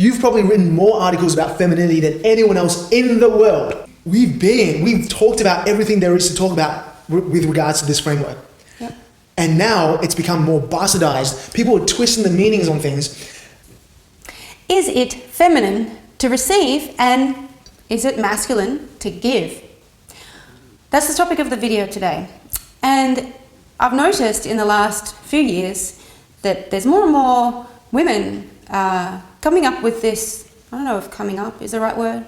You've probably written more articles about femininity than anyone else in the world. We've talked about everything there is to talk about with regards to this framework. Yep. And now it's become more bastardized. People are twisting the meanings on things. Is it feminine to receive and is it masculine to give? That's the topic of the video today. And I've noticed in the last few years that there's more and more women coming up with this, I don't know if coming up is the right word.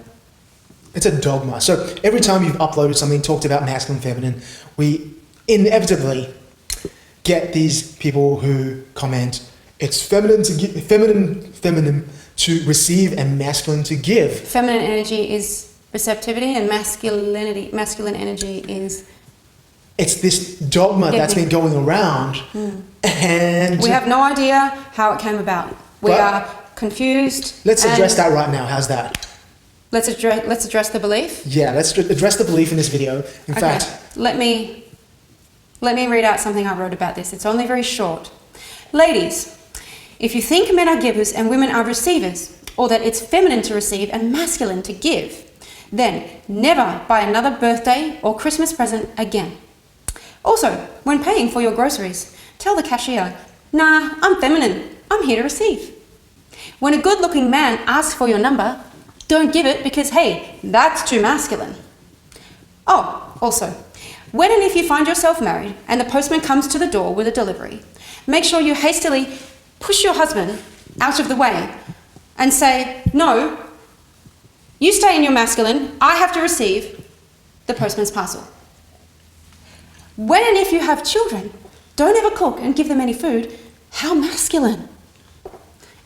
It's a dogma. So every time you've uploaded something, talked about masculine, feminine, we inevitably get these people who comment, it's feminine to give, feminine to receive and masculine to give. Feminine energy is receptivity and masculine energy is... It's this dogma that's been going around, and we have no idea how it came about. We are confused. Let's address that right now. How's that? Let's address the belief. Yeah, let's address the belief in this video. In fact, let me read out something I wrote about this. It's only very short. Ladies, if you think men are givers and women are receivers, or that it's feminine to receive and masculine to give, then never buy another birthday or Christmas present again. Also, when paying for your groceries, tell the cashier, nah, I'm feminine, I'm here to receive. When a good-looking man asks for your number, don't give it because, hey, that's too masculine. Oh, also, when and if you find yourself married and the postman comes to the door with a delivery, make sure you hastily push your husband out of the way and say, no, you stay in your masculine, I have to receive the postman's parcel. When and if you have children, don't ever cook and give them any food. How masculine.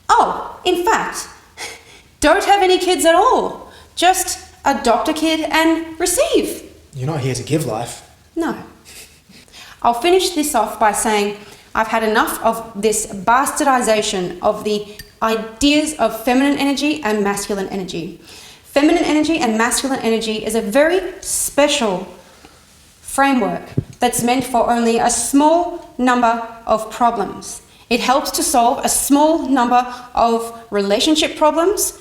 Oh, in fact, don't have any kids at all. Just adopt a kid and receive. You're not here to give life. No. I'll finish this off by saying I've had enough of this bastardization of the ideas of feminine energy and masculine energy. Feminine energy and masculine energy is a very special framework that's meant for only a small number of problems. It helps to solve a small number of relationship problems,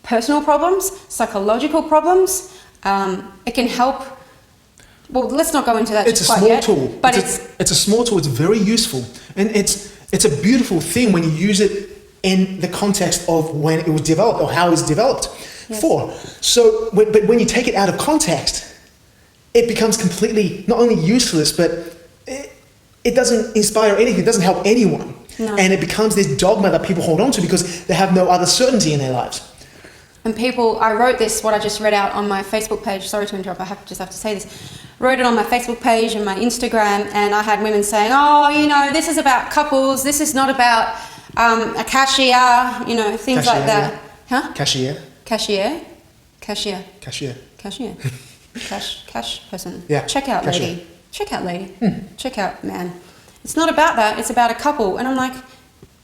personal problems, psychological problems. It can help. Well, let's not go into that It's a quite small yet, tool. but it's a small tool. It's very useful, and it's a beautiful thing when you use it in the context of when it was developed or how it was developed for. So, but when you take it out of context, it becomes completely not only useless, but it doesn't inspire anything. It doesn't help anyone, and it becomes this dogma that people hold on to because they have no other certainty in their lives. And people, I wrote this, what I just read out on my Facebook page, sorry to interrupt, just have to say this. Wrote it on my Facebook page and my Instagram, and I had women saying, oh, you know, this is about couples, this is not about a cashier, you know, things like that. Yeah. Huh? Cashier. Cash person. Yeah. Check out lady. Check out man. It's not about that, it's about a couple. And I'm like,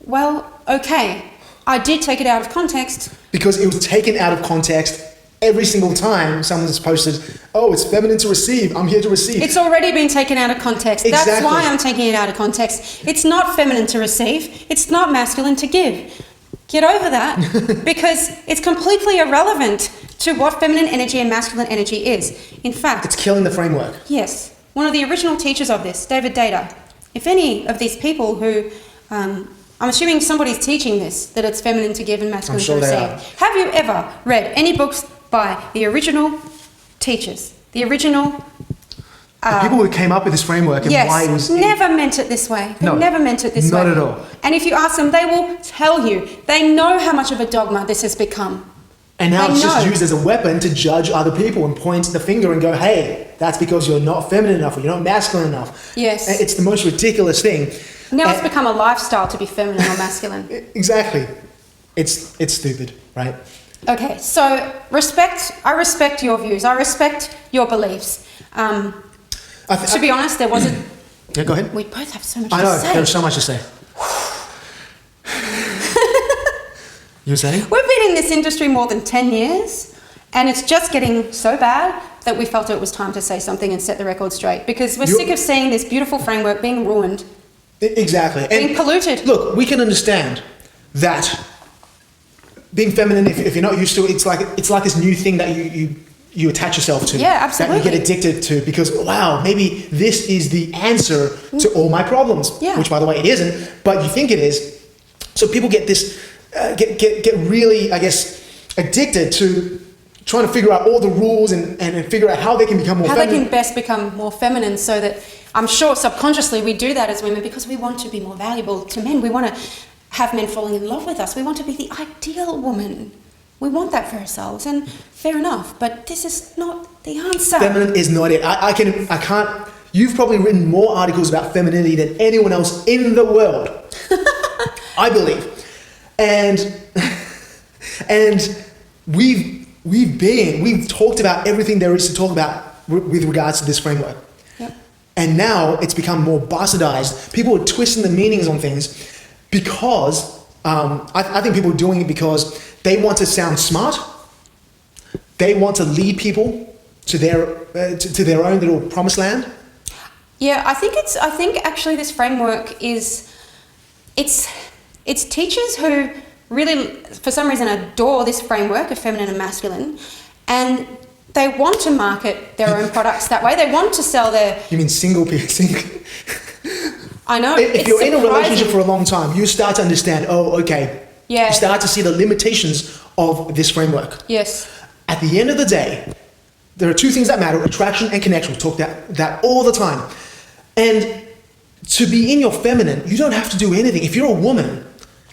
well, okay. I did take it out of context. Because it was taken out of context every single time someone's posted, oh, it's feminine to receive, I'm here to receive. It's already been taken out of context. Exactly. That's why I'm taking it out of context. It's not feminine to receive. It's not masculine to give. Get over that because it's completely irrelevant to what feminine energy and masculine energy is. In fact, it's killing the framework. Yes. One of the original teachers of this, David Data, if any of these people who... I'm assuming somebody's teaching this, that it's feminine to give and masculine to receive. Have you ever read any books by the original teachers? The original... the people who came up with this framework and why it was... never meant it this way. They never meant it this way. Not at all. And if you ask them, they will tell you. They know how much of a dogma this has become. And now it's just used as a weapon to judge other people and point the finger and go, hey, that's because you're not feminine enough or you're not masculine enough. Yes. And it's the most ridiculous thing. Now it's become a lifestyle to be feminine or masculine. Exactly. It's stupid, right? Okay, so I respect your views. I respect your beliefs. To be honest, there wasn't... Yeah, go ahead. We both have so much to say. I know, there's so much to say. You were saying? We've been in this industry more than 10 years, and it's just getting so bad that we felt it was time to say something and set the record straight, because we're sick of seeing this beautiful framework being ruined. Exactly. Being polluted. Look, we can understand that being feminine, if you're not used to it, it's like this new thing that you attach yourself to. Yeah, absolutely. That you get addicted to because, wow, maybe this is the answer to all my problems. Yeah. Which, by the way, it isn't, but you think it is. So people get this, get really, I guess, addicted to trying to figure out all the rules and figure out how they can become more feminine. How they can best become more feminine, so that I'm sure subconsciously we do that as women because we want to be more valuable to men. We want to have men falling in love with us. We want to be the ideal woman. We want that for ourselves, and fair enough, but this is not the answer. Feminine is not it. I can't. You've probably written more articles about femininity than anyone else in the world. I believe. And we've talked about everything there is to talk about with regards to this framework. Yep. And now it's become more bastardized. People are twisting the meanings on things because I think people are doing it because they want to sound smart. They want to lead people to their own little promised land. Yeah, I think actually this framework it's teachers who really, for some reason, adore this framework of feminine and masculine, and they want to market their own products that way. They want to sell their... You mean single people? I know. If you're in a relationship for a long time, you start to understand, oh, okay. Yeah. You start to see the limitations of this framework. Yes. At the end of the day, there are two things that matter, attraction and connection. We talk that all the time. And to be in your feminine, you don't have to do anything. If you're a woman,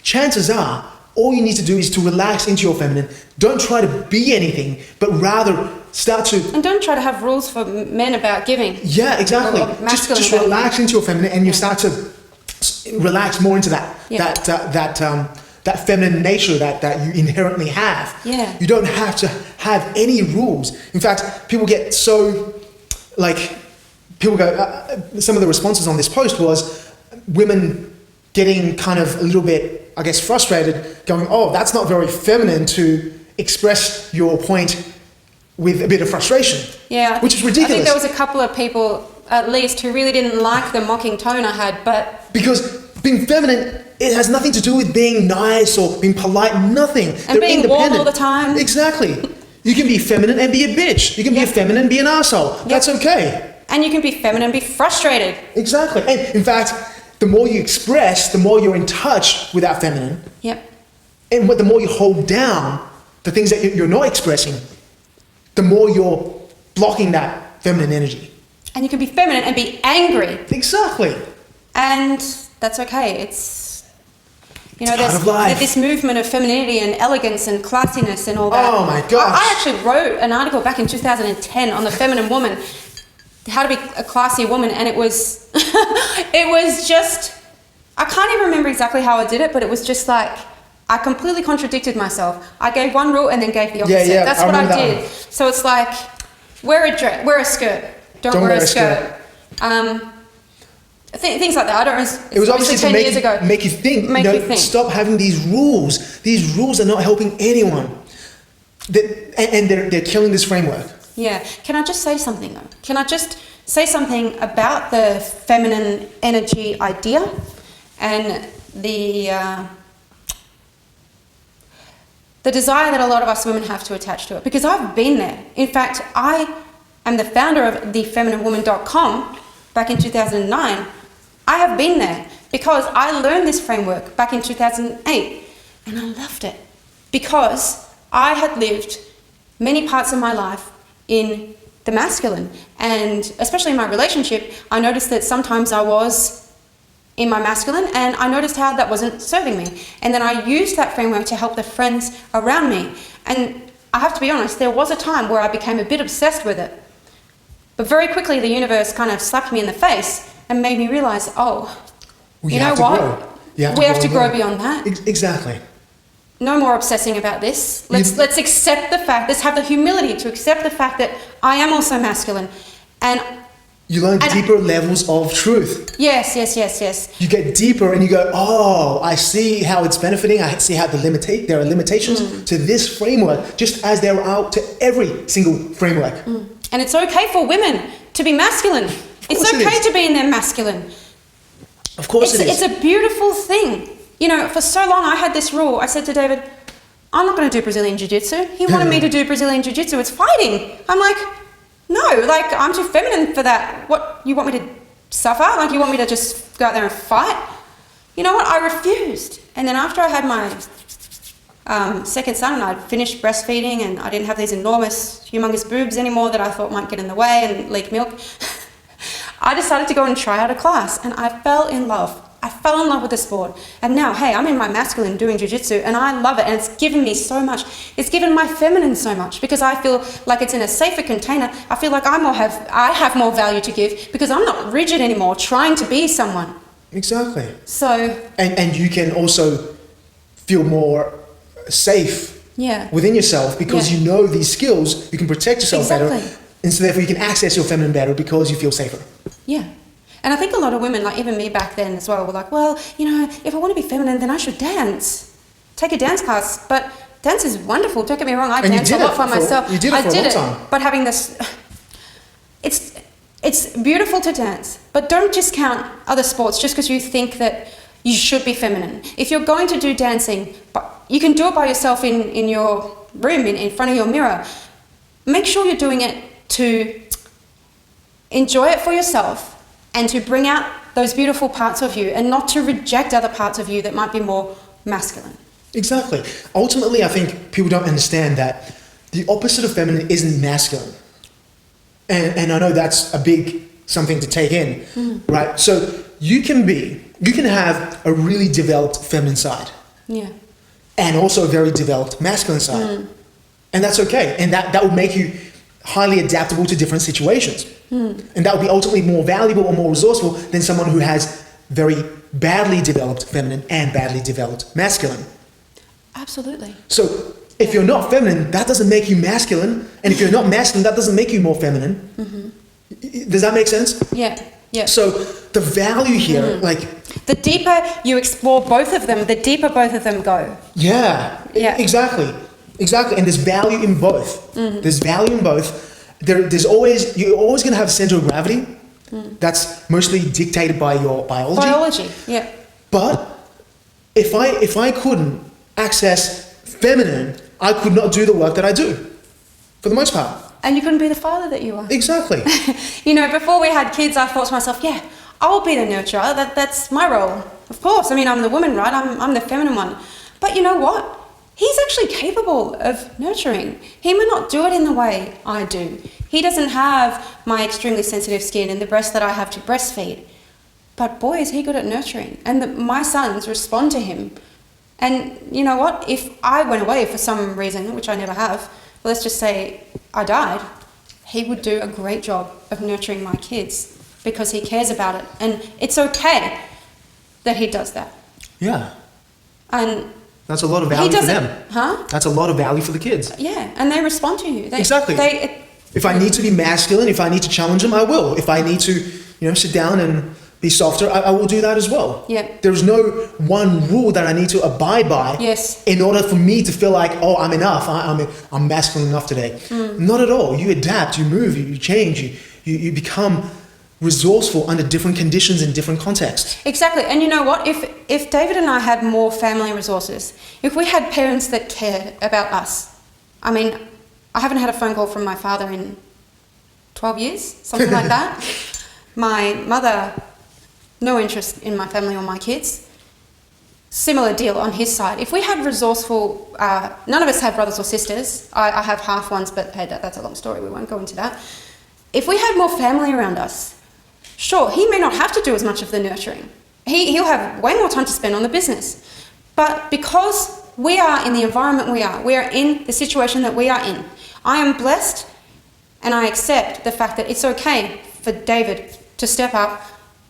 chances are, all you need to do is to relax into your feminine. Don't try to be anything, but rather start to... And don't try to have rules for men about giving. Yeah, exactly. Just relax into your feminine, and you start to relax more into that feminine nature that you inherently have. Yeah. You don't have to have any rules. In fact, people get so, people go, some of the responses on this post was women getting kind of a little bit, I guess, frustrated, going, oh, that's not very feminine to express your point with a bit of frustration. Yeah. Which is ridiculous. I think there was a couple of people, at least, who really didn't like the mocking tone I had, but... Because being feminine, it has nothing to do with being nice or being polite, nothing. And They're being warm all the time. Exactly. You can be feminine and be a bitch. You can be a feminine and be an arsehole. That's okay. And you can be feminine and be frustrated. Exactly. And in fact, the more you express, the more you're in touch with that feminine. Yep. And the more you hold down the things that you're not expressing, the more you're blocking that feminine energy. And you can be feminine and be angry. Exactly. And that's okay. It's, part of life. This movement of femininity and elegance and classiness and all that. Oh my gosh. I actually wrote an article back in 2010 on the feminine woman, how to be a classy woman, and it was, it was just, I can't even remember exactly how I did it, but it was just like, I completely contradicted myself. I gave one rule and then gave the opposite. Yeah, That's what I did. One. So it's like, wear a skirt. Don't wear a skirt. Things like that. It was obviously 10 years ago. Make you think. Make you think. Stop having these rules. These rules are not helping anyone. And they're killing this framework. Yeah. Can I just say something though? Can I just say something about the feminine energy idea and the desire that a lot of us women have to attach to it? Because I've been there. In fact, I am the founder of thefemininewoman.com back in 2009. I have been there because I learned this framework back in 2008 and I loved it because I had lived many parts of my life in the masculine, and especially in my relationship, I noticed that sometimes I was in my masculine and I noticed how that wasn't serving me. And then I used that framework to help the friends around me. And I have to be honest, there was a time where I became a bit obsessed with it. But very quickly the universe kind of slapped me in the face and made me realize, you know what? We have to grow beyond that. Exactly. No more obsessing about this. Let's accept the fact, let's have the humility to accept the fact that I am also masculine. And you learn deeper levels of truth. Yes. You get deeper and you go, oh, I see how it's benefiting. I see how there are limitations to this framework, just as there are to every single framework. And it's okay for women to be masculine. It's okay to be in their masculine. Of course it is. It's a beautiful thing. You know, for so long I had this rule. I said to David, I'm not going to do Brazilian Jiu-Jitsu. He wanted me to do Brazilian Jiu-Jitsu. It's fighting. I'm like, no, like, I'm too feminine for that. What, you want me to suffer? Like, you want me to just go out there and fight? You know what? I refused. And then after I had my second son and I'd finished breastfeeding and I didn't have these enormous, humongous boobs anymore that I thought might get in the way and leak milk, I decided to go and try out a class, and I fell in love. I fell in love with the sport. And now, hey, I'm in my masculine doing jiu-jitsu and I love it, and it's given me so much. It's given my feminine so much because I feel like it's in a safer container. I feel like I have more value to give because I'm not rigid anymore trying to be someone. Exactly. So... And you can also feel more safe within yourself because you know these skills, you can protect yourself better, and so therefore you can access your feminine better because you feel safer. Yeah. And I think a lot of women, like even me back then as well, were like, well, you know, if I want to be feminine, then I should dance. Take a dance class. But dance is wonderful, don't get me wrong. I dance a lot for myself. You did it for a long time. But having this... It's beautiful to dance, but don't discount other sports just because you think that you should be feminine. If you're going to do dancing, you can do it by yourself in your room, in front of your mirror. Make sure you're doing it to enjoy it for yourself and to bring out those beautiful parts of you and not to reject other parts of you that might be more masculine. Exactly. Ultimately, I think people don't understand that the opposite of feminine isn't masculine. And I know that's a big something to take in, right? So you can have a really developed feminine side. Yeah. And also a very developed masculine side. And that's okay. And that would make you highly adaptable to different situations. And that would be ultimately more valuable or more resourceful than someone who has very badly developed feminine and badly developed masculine. Absolutely. So if you're not feminine, that doesn't make you masculine. And if you're not masculine, that doesn't make you more feminine. Does that make sense? Yeah. Yeah. So the value here, like... The deeper you explore both of them, the deeper both of them go. Yeah. Exactly. And there's value in both. There's value in both. You're always going to have a center of gravity. That's mostly dictated by your biology. Yeah. But if I couldn't access feminine, I could not do the work that I do, for the most part. And you couldn't be the father that you are. Exactly. You know, before we had kids, I thought to myself, yeah, I'll be the nurturer. That's my role. Of course. I mean, I'm the woman, right? I'm the feminine one. But you know what? He's actually capable of nurturing. He may not do it in the way I do. He doesn't have my extremely sensitive skin and the breast that I have to breastfeed. But boy, is he good at nurturing. And my sons respond to him. And you know what? If I went away for some reason, which I never have, let's just say I died, he would do a great job of nurturing my kids because he cares about it. And it's okay that he does that. Yeah. And that's a lot of value for them. Huh? That's a lot of value for the kids. Yeah, and they respond to you. Exactly. If I need to be masculine, if I need to challenge them, I will. If I need to, sit down and be softer, I will do that as well. Yeah. There's no one rule that I need to abide by in order for me to feel like, oh, I'm enough, I'm masculine enough today. Not at all. You adapt, you move, you change, you become resourceful under different conditions in different contexts. Exactly. And you know what? If David and I had more family resources, if we had parents that cared about us, I mean, I haven't had a phone call from my father in 12 years, something like that. My mother, no interest in my family or my kids. Similar deal on his side. If we had resourceful, none of us have brothers or sisters. I have half ones, but hey, that's a long story. We won't go into that. If we had more family around us, sure, he may not have to do as much of the nurturing. He'll have way more time to spend on the business. But because we are in the environment we are in the situation that we are in, I am blessed and I accept the fact that it's okay for David to step up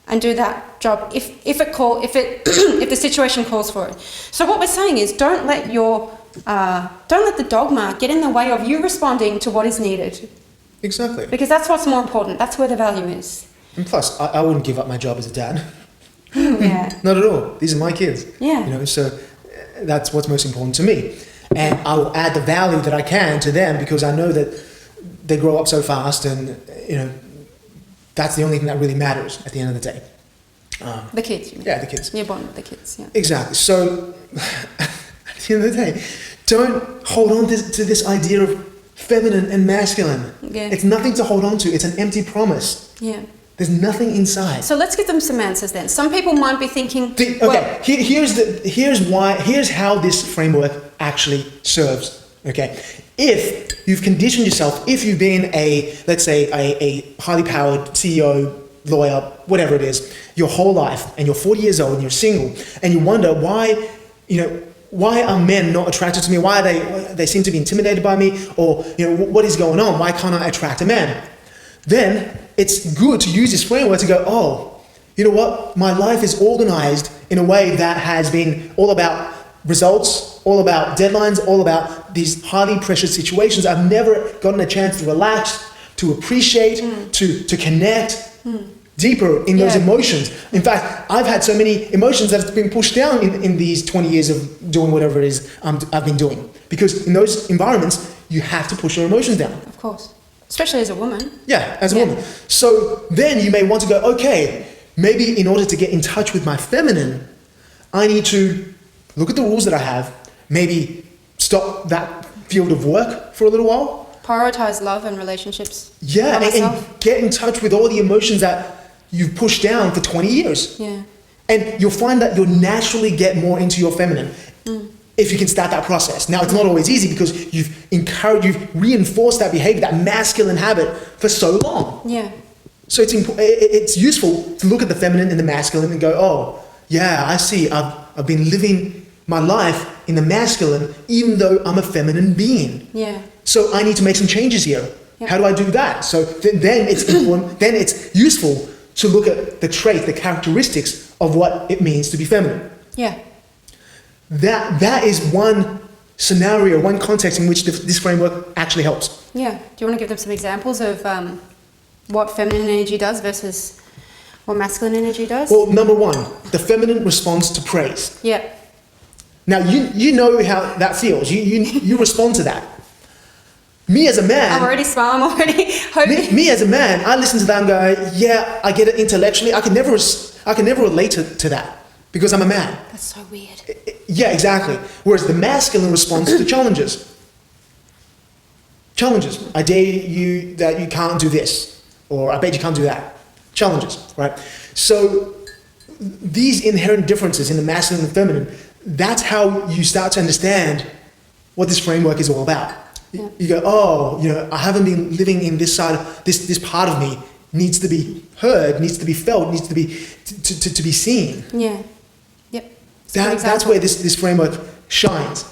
and do that job if the situation calls for it. So what we're saying is don't let the dogma get in the way of you responding to what is needed. Exactly. Because that's what's more important. That's where the value is. And plus, I wouldn't give up my job as a dad. Yeah. Not at all. These are my kids. Yeah. So that's what's most important to me. And I will add the value that I can to them because I know that they grow up so fast and, that's the only thing that really matters at the end of the day. The kids, you mean? Yeah, the kids. You're born with the kids, yeah. Exactly. So, at the end of the day, Don't hold on to this idea of feminine and masculine. Yeah. It's nothing to hold on to. It's an empty promise. Yeah. There's nothing inside. So let's give them some answers then. Some people might be thinking, here's how this framework actually serves. Okay, if you've conditioned yourself, if you've been let's say a highly powered CEO, lawyer, whatever it is, your whole life, and you're 40 years old and you're single, and you wonder why are men not attracted to me? Why are they seem to be intimidated by me? Or what is going on? Why can't I attract a man? Then it's good to use this framework to go, oh, you know what? My life is organized in a way that has been all about results, all about deadlines, all about these highly pressured situations. I've never gotten a chance to relax, to appreciate, to connect deeper in those emotions. In fact, I've had so many emotions that have been pushed down in these 20 years of doing whatever it is I've been doing. Because in those environments, you have to push your emotions down. of course, especially as a woman. Yeah, as a woman. So then you may want to go, okay, maybe in order to get in touch with my feminine, I need to look at the rules that I have, maybe stop that field of work for a little while. Prioritize love and relationships. Yeah, and get in touch with all the emotions that you've pushed down for 20 years. Yeah. And you'll find that you'll naturally get more into your feminine if you can start that process. Now, it's not always easy because you've reinforced that behavior, that masculine habit for so long. Yeah. So it's useful to look at the feminine and the masculine and go, oh, yeah, I see. I've been living my life in the masculine even though I'm a feminine being. Yeah. So I need to make some changes here. Yeah. How do I do that? So then it's important, then it's useful to look at the traits, the characteristics of what it means to be feminine. Yeah. That is one scenario, one context in which this framework actually helps. Yeah. Do you want to give them some examples of what feminine energy does versus what masculine energy does? Well, number one, the feminine responds to praise. Yeah. Now, you know how that feels. You respond to that. Me as a man... I'm already smiling, I'm already hoping. Me as a man, I listen to that and go, yeah, I get it intellectually. I can never relate to that because I'm a man. That's so weird. Yeah, exactly. Whereas the masculine responds to challenges. Challenges. I dare you that you can't do this. Or I bet you can't do that. Challenges, right? So these inherent differences in the masculine and feminine, that's how you start to understand what this framework is all about. Yeah. You go, oh, I haven't been living in this side, this part of me needs to be heard, needs to be felt, needs to be to be seen. Yeah. Yep. That's where this framework shines.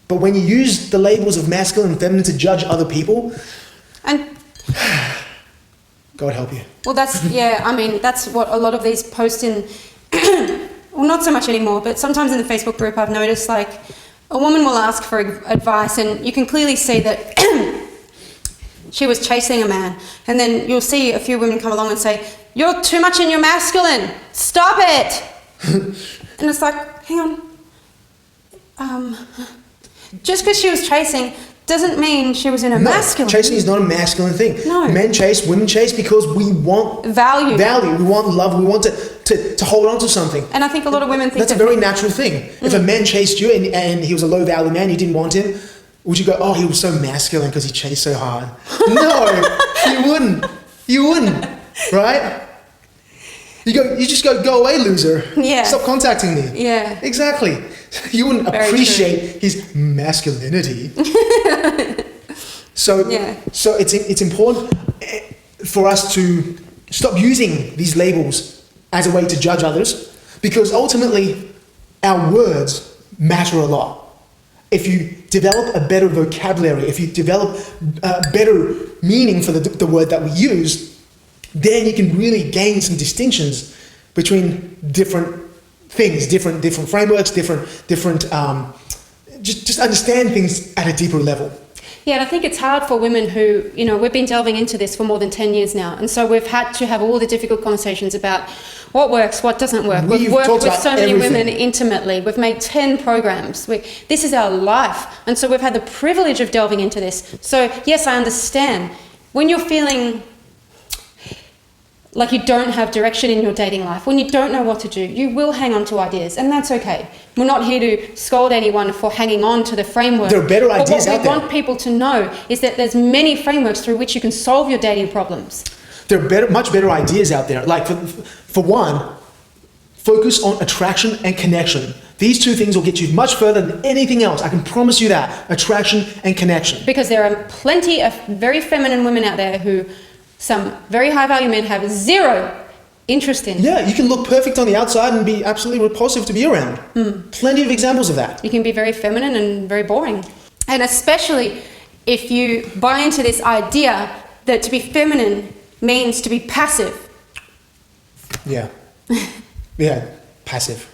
But when you use the labels of masculine and feminine to judge other people, and God help you. Well, that's that's what a lot of these post in. Well, not so much anymore, but sometimes in the Facebook group, I've noticed like a woman will ask for advice, and you can clearly see that she was chasing a man, and then you'll see a few women come along and say, "You're too much in your masculine. Stop it." And it's like, hang on. Just because she was chasing doesn't mean she was in a masculine. Chasing is not a masculine thing. No. Men chase, women chase because we want value. We want love. We want to hold on to something. And I think a lot of women think that's a very natural thing. If a man chased you and he was a low value man, you didn't want him, would you go, oh, he was so masculine because he chased so hard? No, you wouldn't. You wouldn't, right? You just go away, loser. Yeah. Stop contacting me. Yeah. Exactly. You wouldn't appreciate his masculinity. So it's important for us to stop using these labels as a way to judge others, because ultimately our words matter a lot. If you develop a better vocabulary, if you develop a better meaning for the word that we use, then you can really gain some distinctions between different things, different frameworks, just understand things at a deeper level. Yeah, and I think it's hard for women who, we've been delving into this for more than 10 years now. And so we've had to have all the difficult conversations about what works, what doesn't work. We've worked with so many women intimately. We've made 10 programs. This is our life. And so we've had the privilege of delving into this. So yes, I understand. When you're feeling like you don't have direction in your dating life, when you don't know what to do, you will hang on to ideas, and that's okay. We're not here to scold anyone for hanging on to the framework. There are better ideas out there. What we want people to know is that there's many frameworks through which you can solve your dating problems. There are much better ideas out there. Like for one, focus on attraction and connection. These two things will get you much further than anything else. I can promise you that. Attraction and connection. Because there are plenty of very feminine women out there who some very high value men have zero interest in. Yeah, you can look perfect on the outside and be absolutely repulsive to be around. Plenty of examples of that. You can be very feminine and very boring. And especially if you buy into this idea that to be feminine means to be passive. Yeah. Yeah, passive.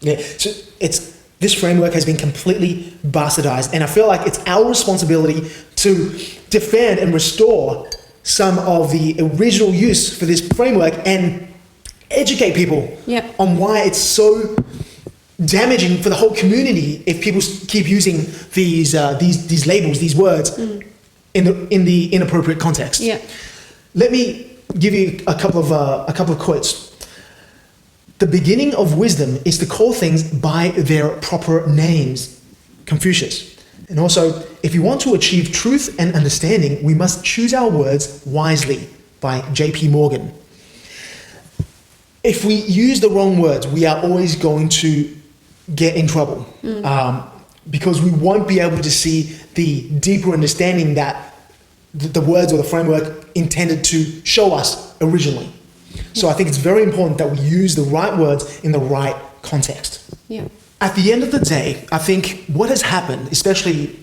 Yeah, so this framework has been completely bastardized, and I feel like it's our responsibility to defend and restore some of the original use for this framework and educate people on why it's so damaging for the whole community if people keep using these labels, these words in the inappropriate context. Yeah. Let me give you a couple of quotes. The beginning of wisdom is to call things by their proper names. Confucius. And also, if you want to achieve truth and understanding, we must choose our words wisely, by J.P. Morgan. If we use the wrong words, we are always going to get in trouble because we won't be able to see the deeper understanding that the words or the framework intended to show us originally. So I think it's very important that we use the right words in the right context. Yeah. At the end of the day, I think what has happened, especially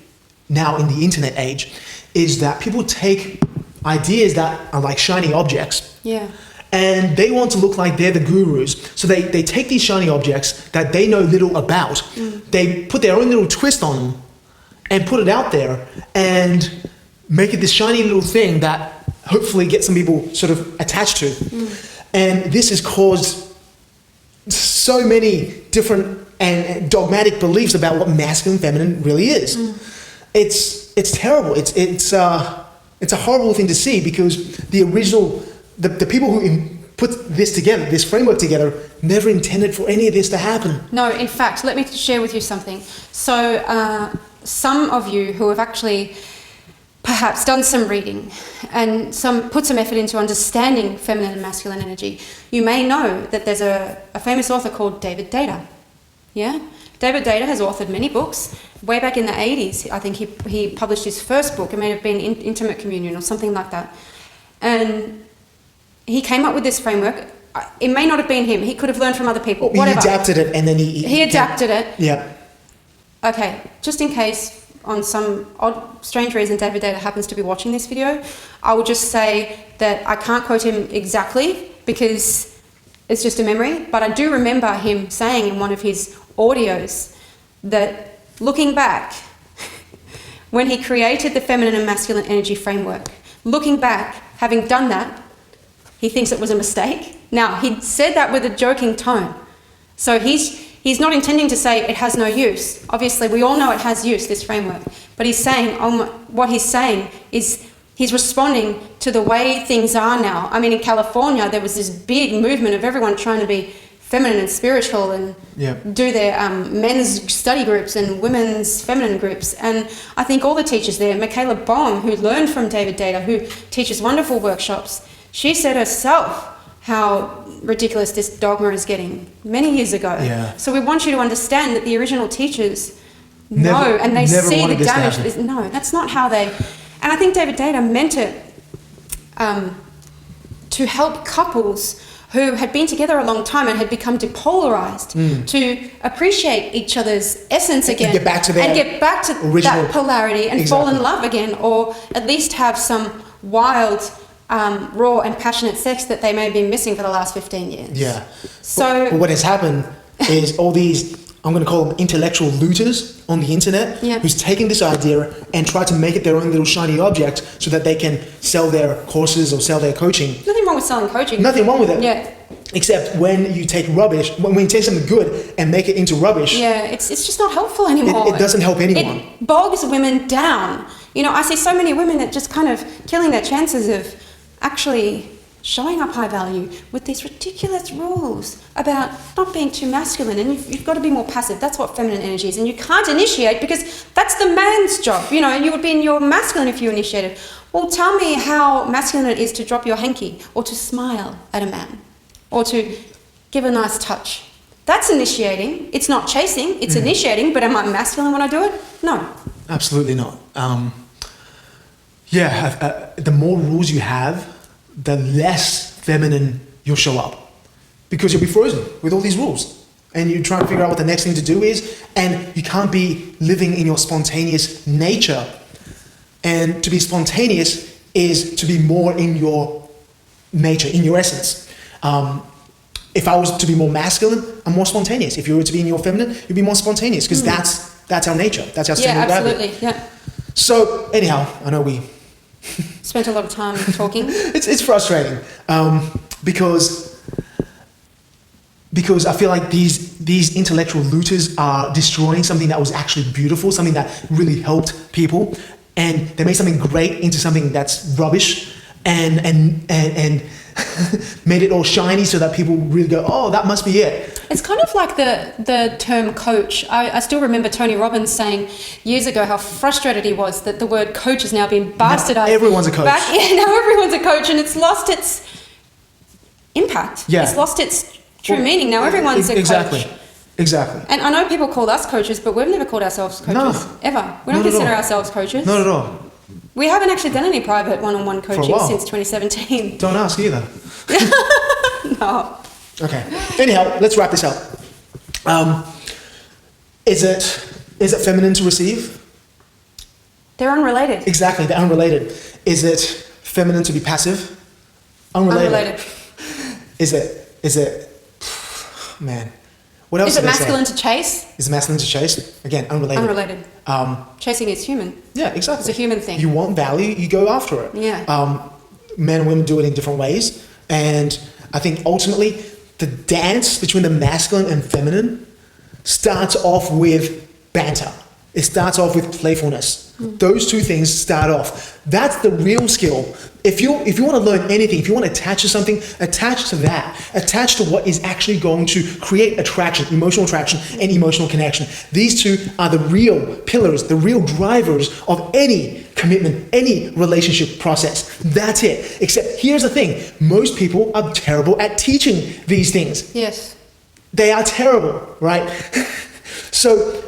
now in the internet age, is that people take ideas that are like shiny objects and they want to look like they're the gurus. So they take these shiny objects that they know little about, they put their own little twist on them and put it out there and make it this shiny little thing that hopefully gets some people sort of attached to. And this has caused so many different and dogmatic beliefs about what masculine and feminine really is. It's terrible. It's a horrible thing to see because the people who put this together, this framework together, never intended for any of this to happen. No, in fact, let me share with you something. So some of you who have actually perhaps done some reading and put some effort into understanding feminine and masculine energy, you may know that there's a famous author called David Data. Yeah? David Data has authored many books. Way back in the 80s, I think he published his first book. It may have been Intimate Communion or something like that. And he came up with this framework. It may not have been him. He could have learned from other people. Whatever. He adapted it and then he adapted it. Yeah. Okay, just in case on some odd, strange reason David Data happens to be watching this video, I will just say that I can't quote him exactly because it's just a memory, but I do remember him saying in one of his audios that looking back, when he created the feminine and masculine energy framework, looking back, having done that, he thinks it was a mistake. Now, he said that with a joking tone. So he's not intending to say it has no use. Obviously, we all know it has use, this framework. But he's saying, what he's saying is he's responding to the way things are now. I mean, in California, there was this big movement of everyone trying to be feminine and spiritual and do their men's study groups and women's feminine groups. And I think all the teachers there, Michaela Baum, who learned from David Data, who teaches wonderful workshops, she said herself how ridiculous this dogma is getting many years ago. Yeah. So we want you to understand that the original teachers know and they see the damage. No, that's not how they... And I think David Data meant it to help couples who had been together a long time and had become depolarized to appreciate each other's essence again. And get back to that polarity and fall in love again, or at least have some wild... raw and passionate sex that they may have been missing for the last 15 years. Yeah. So but what has happened is all these, I'm going to call them intellectual looters on the internet, who's taken this idea and tried to make it their own little shiny object so that they can sell their courses or sell their coaching. Nothing wrong with selling coaching. Nothing wrong with it. Yeah. Except when you take rubbish, when you take something good and make it into rubbish. Yeah, it's just not helpful anymore. It doesn't help anyone. It bogs women down. You know, I see so many women that just kind of killing their chances of actually showing up high value with these ridiculous rules about not being too masculine, and you've got to be more passive. That's what feminine energy is, and you can't initiate because that's the man's job. You know, you would be in your masculine if you initiated. Well, tell me how masculine it is to drop your hanky, or to smile at a man, or to give a nice touch. That's initiating. It's not chasing, it's initiating, but am I masculine when I do it? No. Absolutely not. The more rules you have, the less feminine you'll show up, because you'll be frozen with all these rules and you're trying to figure out what the next thing to do is, and you can't be living in your spontaneous nature. And to be spontaneous is to be more in your nature, in your essence. If I was to be more masculine, I'm more spontaneous. If you were to be in your feminine, you'd be more spontaneous, because that's our nature. That's our strength. Yeah, absolutely. Yeah. So anyhow, I know we spent a lot of time talking. It's frustrating because I feel like these intellectual looters are destroying something that was actually beautiful, something that really helped people, and they made something great into something that's rubbish, and made it all shiny so that people really go, oh, that must be it. It's kind of like the term coach. I still remember Tony Robbins saying years ago how frustrated he was that the word coach has now been bastardized. Now everyone's a coach. Now everyone's a coach, and it's lost its impact. Yeah. It's lost its true meaning. Now everyone's a coach. Exactly. And I know people call us coaches, but we've never called ourselves coaches. Ever. We don't consider ourselves coaches. Not at all. We haven't actually done any private one-on-one coaching since 2017. Don't ask either. No. Okay. Anyhow, let's wrap this up. Is it feminine to receive? They're unrelated. Exactly, they're unrelated. Is it feminine to be passive? Unrelated. Is it? Man. What else? Is it masculine to chase? Is it masculine to chase? Again, unrelated. Unrelated. Chasing is human. Yeah, exactly. It's a human thing. You want value, you go after it. Yeah. Men and women do it in different ways, and I think ultimately the dance between the masculine and feminine starts off with banter. It starts off with playfulness. Those two things start off. That's the real skill. If you want to learn anything, if you want to attach to something, attach to that. Attach to what is actually going to create attraction, emotional attraction, and emotional connection. These two are the real pillars, the real drivers of any commitment, any relationship process. That's it. Except here's the thing. Most people are terrible at teaching these things. Yes. They are terrible, right? So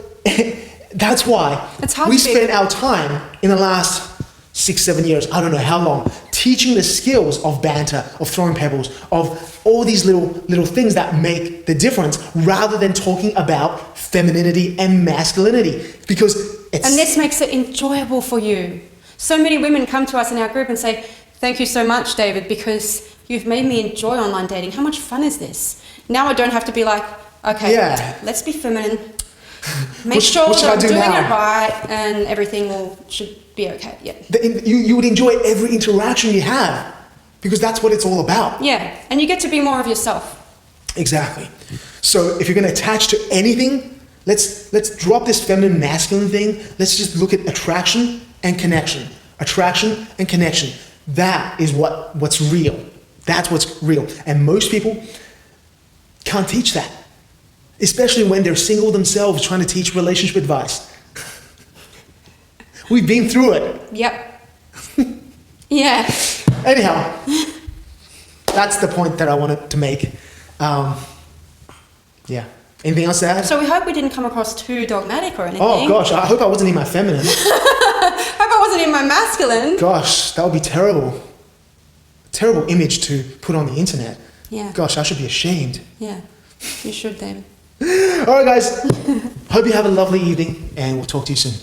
that's why we spent our time in the last 6-7 years, I don't know how long, teaching the skills of banter, of throwing pebbles, of all these little things that make the difference, rather than talking about femininity and masculinity, because it's... And this makes it enjoyable for you. So many women come to us in our group and say, thank you so much, David, because you've made me enjoy online dating. How much fun is this? Now I don't have to be like, okay, let's be feminine. Make sure that I'm doing it right, and everything should be okay. Yeah. You would enjoy every interaction you have, because that's what it's all about. Yeah, and you get to be more of yourself. Exactly. So if you're going to attach to anything, let's drop this feminine masculine thing. Let's just look at attraction and connection. Attraction and connection. That is what's real. That's what's real. And most people can't teach that. Especially when they're single themselves trying to teach relationship advice. We've been through it. Yep. Yeah. Anyhow, that's the point that I wanted to make. Yeah. Anything else to add? So we hope we didn't come across too dogmatic or anything. Oh gosh, I hope I wasn't in my feminine. Hope I wasn't in my masculine. Gosh, that would be terrible. Terrible image to put on the internet. Yeah. Gosh, I should be ashamed. Yeah. You should, David. All right, guys. Hope you have a lovely evening, and we'll talk to you soon.